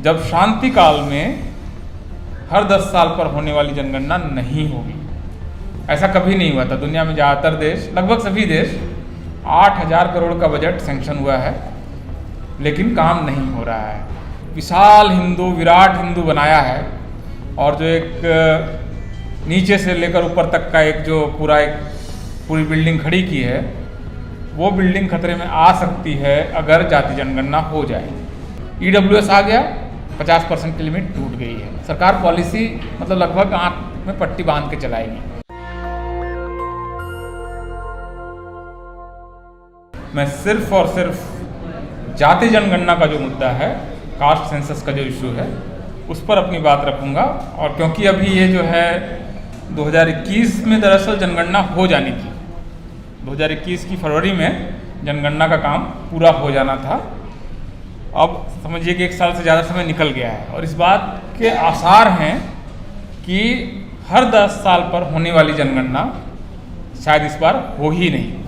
जब शांति काल में हर 10 साल पर होने वाली जनगणना नहीं होगी। ऐसा कभी नहीं हुआ था दुनिया में। ज़्यादातर देश, लगभग सभी देश, 8,000 करोड़ का बजट सैंक्शन हुआ है, लेकिन काम नहीं हो रहा है। विशाल हिंदू, विराट हिंदू बनाया है, और जो एक नीचे से लेकर ऊपर तक का एक जो पूरी बिल्डिंग खड़ी की है, वो बिल्डिंग खतरे में आ सकती है अगर जाति जनगणना हो जाए। EWS आ गया, 50% की लिमिट टूट गई है। सरकार पॉलिसी मतलब लगभग आंख में पट्टी बांध के चलाएगी। मैं सिर्फ और सिर्फ जाति जनगणना का जो मुद्दा है, कास्ट सेंसस का जो इशू है, उस पर अपनी बात रखूंगा। और क्योंकि अभी ये जो है 2021 में दरअसल जनगणना हो जानी थी, 2021 की फरवरी में जनगणना का काम पूरा हो जाना था। अब समझिए कि 1 साल से ज़्यादा समय निकल गया है, और इस बात के आसार हैं कि हर 10 साल पर होने वाली जनगणना शायद इस बार हो ही नहीं।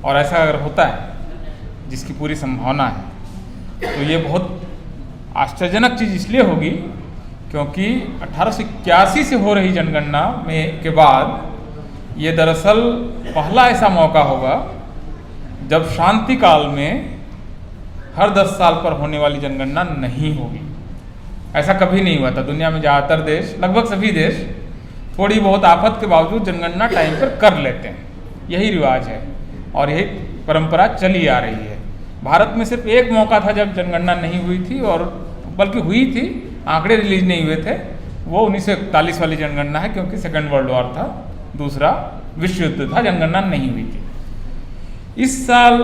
और ऐसा अगर होता है, जिसकी पूरी संभावना है, तो ये बहुत आश्चर्यजनक चीज़ इसलिए होगी क्योंकि 1881 से हो रही जनगणना के बाद ये दरअसल पहला ऐसा मौका होगा जब शांति काल में हर 10 साल पर होने वाली जनगणना नहीं होगी। ऐसा कभी नहीं हुआ था दुनिया में। ज़्यादातर देश, लगभग सभी देश, थोड़ी बहुत आफत के बावजूद जनगणना टाइम पर कर लेते हैं। यही रिवाज है और यही परंपरा चली आ रही है। भारत में सिर्फ एक मौका था जब जनगणना नहीं हुई थी, और बल्कि हुई थी, आंकड़े रिलीज नहीं हुए थे। वो 1941 वाली जनगणना है, क्योंकि सेकेंड वर्ल्ड वॉर था, दूसरा विश्व युद्ध था, जनगणना नहीं हुई थी। इस साल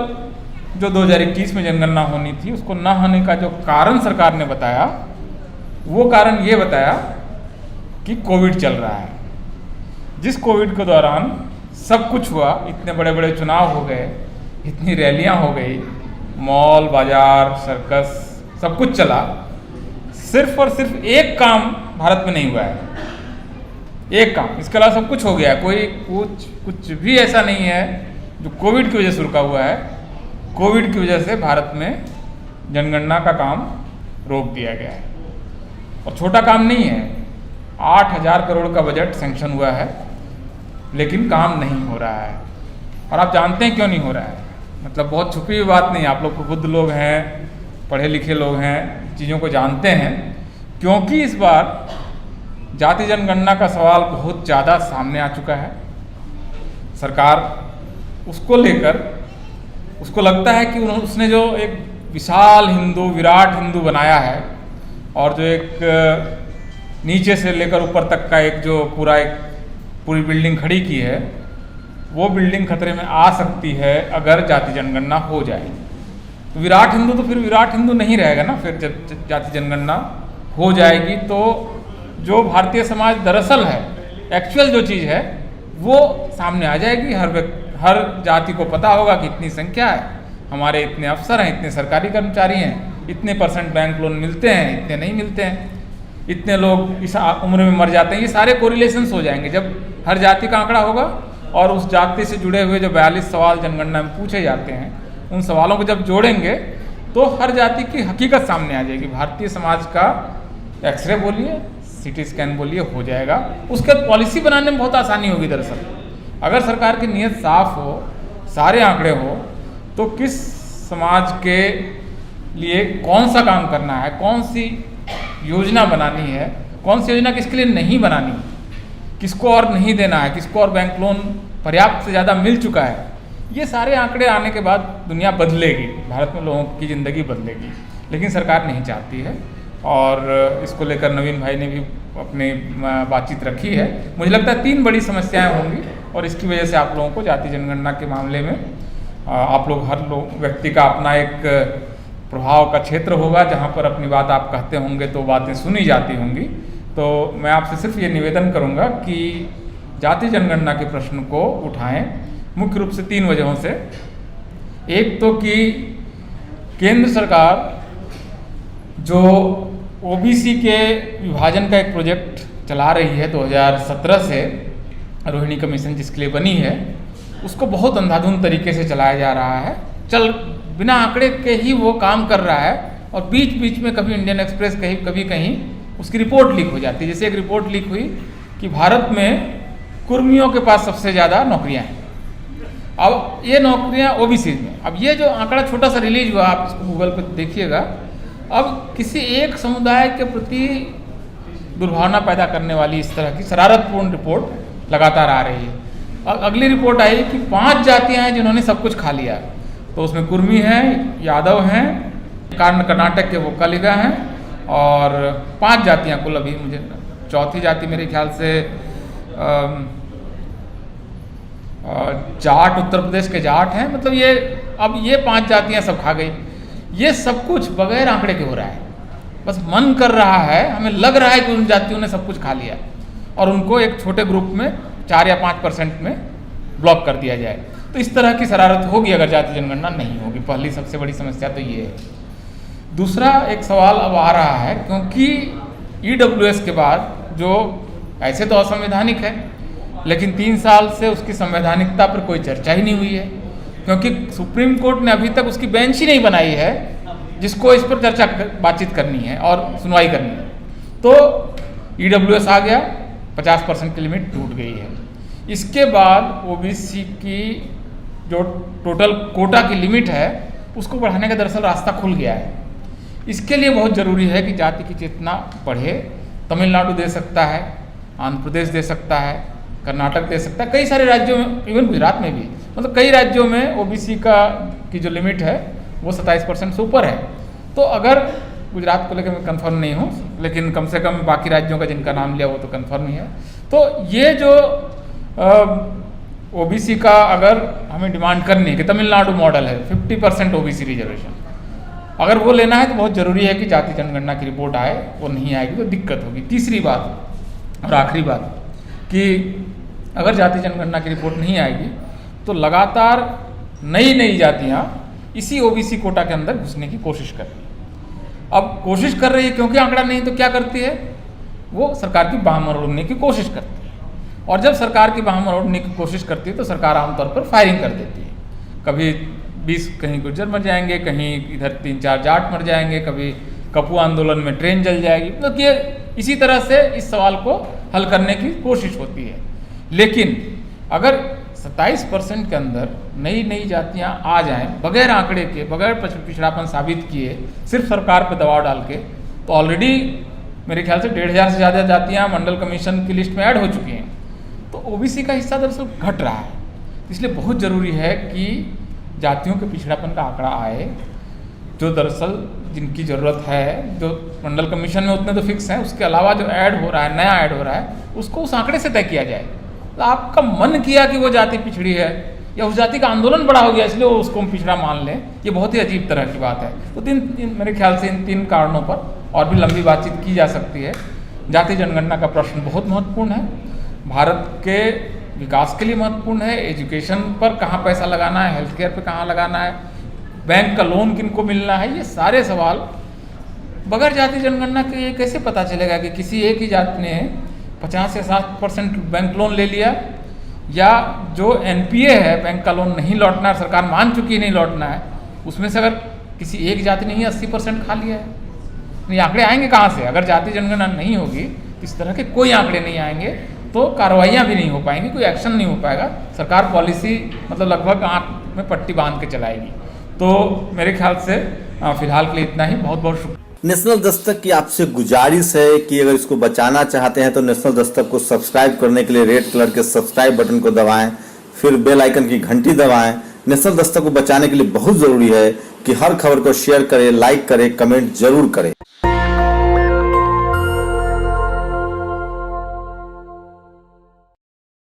जो 2021 में जनगणना होनी थी, उसको न होने का जो कारण सरकार ने बताया, वो कारण ये बताया कि कोविड चल रहा है। जिस कोविड के दौरान सब कुछ हुआ, इतने बड़े बड़े चुनाव हो गए, इतनी रैलियां हो गई, मॉल, बाजार, सर्कस, सब कुछ चला, सिर्फ और सिर्फ एक काम भारत में नहीं हुआ है। एक काम, इसके अलावा सब कुछ हो गया है। कोई कुछ भी ऐसा नहीं है जो कोविड की वजह से रुका हुआ है। कोविड की वजह से भारत में जनगणना का काम रोक दिया गया है, और छोटा काम नहीं है। 8,000 करोड़ का बजट सैंक्शन हुआ है, लेकिन काम नहीं हो रहा है। और आप जानते हैं क्यों नहीं हो रहा है? मतलब बहुत छुपी हुई बात नहीं, आप लोग को बुद्ध लोग हैं, पढ़े लिखे लोग हैं, चीज़ों को जानते हैं। क्योंकि इस बार जाति जनगणना का सवाल बहुत ज़्यादा सामने आ चुका है। सरकार उसको लेकर, उसको लगता है कि उसने जो एक विशाल हिंदू, विराट हिंदू बनाया है, और जो एक नीचे से लेकर ऊपर तक का एक जो पूरी बिल्डिंग खड़ी की है, वो बिल्डिंग खतरे में आ सकती है अगर जाति जनगणना हो जाए। तो विराट हिंदू तो फिर विराट हिंदू नहीं रहेगा ना। फिर जब जाति जनगणना हो जाएगी तो जो भारतीय समाज दरअसल है, एक्चुअल जो चीज़ है, वो सामने आ जाएगी। हर जाति को पता होगा कि इतनी संख्या है, हमारे इतने अफसर हैं, इतने सरकारी कर्मचारी हैं, इतने % बैंक लोन मिलते हैं, इतने नहीं मिलते हैं, इतने लोग इस उम्र में मर जाते हैं। ये सारे कोरिलेशंस हो जाएंगे जब हर जाति का आंकड़ा होगा, और उस जाति से जुड़े हुए जो 42 सवाल जनगणना में पूछे जाते हैं, उन सवालों को जब जोड़ेंगे तो हर जाति की हकीकत सामने आ जाएगी। भारतीय समाज का एक्सरे बोलिए, CT स्कैन बोलिए, हो जाएगा। उसके बाद पॉलिसी बनाने में बहुत आसानी होगी। दरअसल अगर सरकार की नीयत साफ हो, सारे आंकड़े हो, तो किस समाज के लिए कौन सा काम करना है, कौन सी योजना बनानी है, कौन सी योजना किसके लिए नहीं बनानी, किसको और नहीं देना है, किसको और बैंक लोन पर्याप्त से ज़्यादा मिल चुका है, ये सारे आंकड़े आने के बाद दुनिया बदलेगी, भारत में लोगों की ज़िंदगी बदलेगी। लेकिन सरकार नहीं चाहती है, और इसको लेकर नवीन भाई ने भी अपनी बातचीत रखी है। मुझे लगता है 3 बड़ी समस्याएं होंगी, और इसकी वजह से आप लोगों को जाति जनगणना के मामले में आप लोग, हर व्यक्ति का अपना एक प्रभाव का क्षेत्र होगा, जहाँ पर अपनी बात आप कहते होंगे तो बातें सुनी जाती होंगी। तो मैं आपसे सिर्फ ये निवेदन करूँगा कि जाति जनगणना के प्रश्न को उठाएं, मुख्य रूप से 3 वजहों से। एक तो कि केंद्र सरकार जो OBC के विभाजन का एक प्रोजेक्ट चला रही है 2017 से, रोहिणी कमीशन जिसके लिए बनी है, उसको बहुत अंधाधुंध तरीके से चलाया जा रहा है। बिना आंकड़े के ही वो काम कर रहा है, और बीच बीच में कभी इंडियन एक्सप्रेस कभी कहीं उसकी रिपोर्ट लीक हो जाती है। जैसे एक रिपोर्ट लीक हुई कि भारत में कुर्मियों के पास सबसे ज़्यादा नौकरियां हैं। अब ये नौकरियां ओबीसी में, अब ये जो आंकड़ा छोटा सा रिलीज हुआ, आप इसको गूगल पे देखिएगा, अब किसी एक समुदाय के प्रति दुर्भावना पैदा करने वाली इस तरह की शरारतपूर्ण रिपोर्ट लगातार आ रही है। अगली रिपोर्ट आई कि 5 जातियां हैं जिन्होंने सब कुछ खा लिया, तो उसमें कुर्मी हैं, यादव हैं, कर्नाटक के वोकालिगा हैं और 5 जातियां कुल। अभी मुझे चौथी जाति मेरे ख्याल से जाट, उत्तर प्रदेश के जाट हैं। मतलब ये अब ये 5 जातियां सब खा गई। ये सब कुछ बगैर आंकड़े के हो रहा है, बस मन कर रहा है, हमें लग रहा है कि उन जातियों ने सब कुछ खा लिया और उनको एक छोटे ग्रुप में 4 या 5% में ब्लॉक कर दिया जाए। तो इस तरह की शरारत होगी अगर जाति जनगणना नहीं होगी। पहली सबसे बड़ी समस्या तो ये है। दूसरा एक सवाल अब आ रहा है, क्योंकि ईडब्ल्यूएस के बाद जो ऐसे तो असंवैधानिक है, लेकिन 3 साल से उसकी संवैधानिकता पर कोई चर्चा ही नहीं हुई है, क्योंकि सुप्रीम कोर्ट ने अभी तक उसकी बेंच ही नहीं बनाई है जिसको इस पर चर्चा बातचीत करनी है और सुनवाई करनी है। तो ईडब्ल्यूएस आ गया, 50% की लिमिट टूट गई है। इसके बाद ओबीसी की जो टोटल कोटा की लिमिट है उसको बढ़ाने का दरअसल रास्ता खुल गया है। इसके लिए बहुत ज़रूरी है कि जाति की चेतना बढ़े। तमिलनाडु दे सकता है, आंध्र प्रदेश दे सकता है, कर्नाटक दे सकता है, कई सारे राज्यों में, इवन गुजरात में भी, मतलब कई राज्यों में ओबीसी की जो लिमिट है वो 27% से ऊपर है। तो अगर गुजरात को लेकर मैं कंफर्म नहीं हूँ, लेकिन कम से कम बाकी राज्यों का जिनका नाम लिया वो तो कंफर्म ही है। तो ये जो ओबीसी का अगर हमें डिमांड करनी है कि तमिलनाडु मॉडल है 50% ओबीसी रिजर्वेशन, अगर वो लेना है तो बहुत ज़रूरी है कि जाति जनगणना की रिपोर्ट आए। वो नहीं आएगी तो दिक्कत होगी। तीसरी बात और आखिरी बात कि अगर जाति जनगणना की रिपोर्ट नहीं आएगी तो लगातार नई जातियाँ इसी ओबीसी कोटा के अंदर घुसने की कोशिश कर रही है। अब कोशिश कर रही है क्योंकि आंकड़ा नहीं, तो क्या करती है, वो सरकार की बाह मरोड़ने की कोशिश करती है। और जब सरकार की बाह मरोड़ने की कोशिश करती है तो सरकार आमतौर पर फायरिंग कर देती है। कभी 20 कहीं गुर्जर मर जाएंगे, कहीं इधर 3-4 जाट मर जाएंगे, कभी कपू आंदोलन में ट्रेन जल जाएगी। मतलब ये इसी तरह से इस सवाल को हल करने की कोशिश होती है। लेकिन अगर 27% के अंदर नई जातियां आ जाएं बगैर आंकड़े के, बगैर पिछड़ापन साबित किए, सिर्फ सरकार पर दबाव डाल के, तो ऑलरेडी मेरे ख्याल से 1,500 से ज़्यादा जातियां मंडल कमीशन की लिस्ट में ऐड हो चुकी हैं। तो ओबीसी का हिस्सा दरअसल घट रहा है। इसलिए बहुत ज़रूरी है कि जातियों के पिछड़ापन का आंकड़ा आए, जो दरअसल जिनकी ज़रूरत है, जो मंडल कमीशन में उतने तो फिक्स हैं, उसके अलावा जो ऐड हो रहा है, नया ऐड हो रहा है, उसको उस आंकड़े से तय किया जाए। तो आपका मन किया कि वो जाति पिछड़ी है या उस जाति का आंदोलन बड़ा हो गया इसलिए वो उसको हम पिछड़ा मान लें, ये बहुत ही अजीब तरह की बात है। तो मेरे ख्याल से इन 3 कारणों पर और भी लंबी बातचीत की जा सकती है। जाति जनगणना का प्रश्न बहुत महत्वपूर्ण है, भारत के विकास के लिए महत्वपूर्ण है। एजुकेशन पर कहाँ पैसा लगाना है, हेल्थ केयर पर कहाँ लगाना है, बैंक का लोन किनको मिलना है, ये सारे सवाल बगैर जाति जनगणना के ये कैसे पता चलेगा कि किसी एक ही जाति ने 50 से 60% बैंक लोन ले लिया, या जो एनपीए है, बैंक का लोन नहीं लौटना है, सरकार मान चुकी है नहीं लौटना है, उसमें से अगर किसी एक जाति ने ही 80% खा लिया है। ये आंकड़े आएंगे कहाँ से? अगर जाति जनगणना नहीं होगी, इस तरह के कोई आंकड़े नहीं आएंगे तो कार्रवाइयाँ भी नहीं हो पाएंगी, कोई एक्शन नहीं हो पाएगा। सरकार पॉलिसी मतलब लगभग आँख में पट्टी बांध के चलाएगी। तो मेरे ख्याल से फिलहाल के लिए इतना ही। बहुत बहुत शुक्रिया। नेशनल दस्तक की आपसे गुजारिश है कि अगर इसको बचाना चाहते हैं तो नेशनल दस्तक को सब्सक्राइब करने के लिए रेड कलर के सब्सक्राइब बटन को दबाएं, फिर बेल आइकन की घंटी दबाएं। नेशनल दस्तक को बचाने के लिए बहुत जरूरी है कि हर खबर को शेयर करें, लाइक करें, कमेंट जरूर करें।